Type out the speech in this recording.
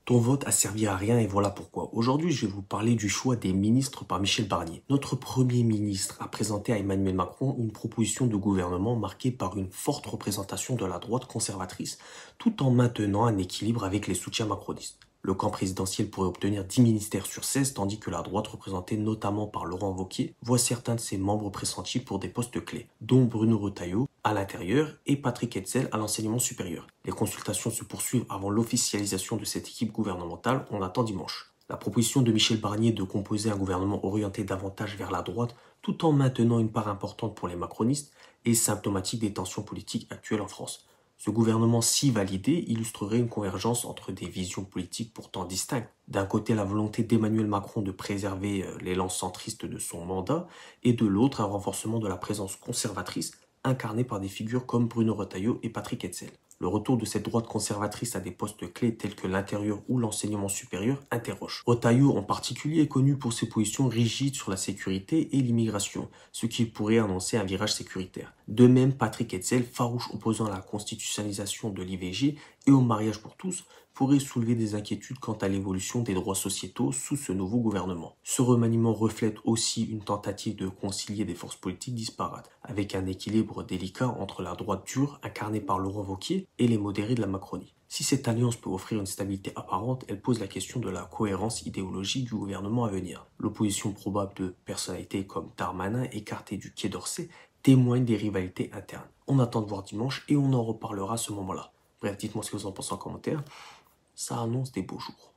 Ton vote a servi à rien et voilà pourquoi. Aujourd'hui, je vais vous parler du choix des ministres par Michel Barnier. Notre Premier ministre a présenté à Emmanuel Macron une proposition de gouvernement marquée par une forte représentation de la droite conservatrice, tout en maintenant un équilibre avec les soutiens macronistes. Le camp présidentiel pourrait obtenir 10 ministères sur 16, tandis que la droite, représentée notamment par Laurent Wauquiez, voit certains de ses membres pressentis pour des postes clés, dont Bruno Retailleau à l'intérieur et Patrick Hetzel à l'enseignement supérieur. Les consultations se poursuivent avant l'officialisation de cette équipe gouvernementale, on attend dimanche. La proposition de Michel Barnier de composer un gouvernement orienté davantage vers la droite, tout en maintenant une part importante pour les macronistes, est symptomatique des tensions politiques actuelles en France. Ce gouvernement si validé illustrerait une convergence entre des visions politiques pourtant distinctes. D'un côté, la volonté d'Emmanuel Macron de préserver l'élan centriste de son mandat, et de l'autre, un renforcement de la présence conservatrice incarnée par des figures comme Bruno Retailleau et Patrick Hetzel. Le retour de cette droite conservatrice à des postes clés tels que l'intérieur ou l'enseignement supérieur interroge. Retailleau en particulier est connu pour ses positions rigides sur la sécurité et l'immigration, ce qui pourrait annoncer un virage sécuritaire. De même, Patrick Hetzel, farouche opposant à la constitutionnalisation de l'IVG et au mariage pour tous, pourrait soulever des inquiétudes quant à l'évolution des droits sociétaux sous ce nouveau gouvernement. Ce remaniement reflète aussi une tentative de concilier des forces politiques disparates, avec un équilibre délicat entre la droite dure, incarnée par Laurent Wauquiez, et les modérés de la Macronie. Si cette alliance peut offrir une stabilité apparente, elle pose la question de la cohérence idéologique du gouvernement à venir. L'opposition probable de personnalités comme Darmanin, écartées du Quai d'Orsay, témoigne des rivalités internes. On attend de voir dimanche et on en reparlera à ce moment-là. Bref, dites-moi ce que vous en pensez en commentaire. Ça annonce des beaux jours.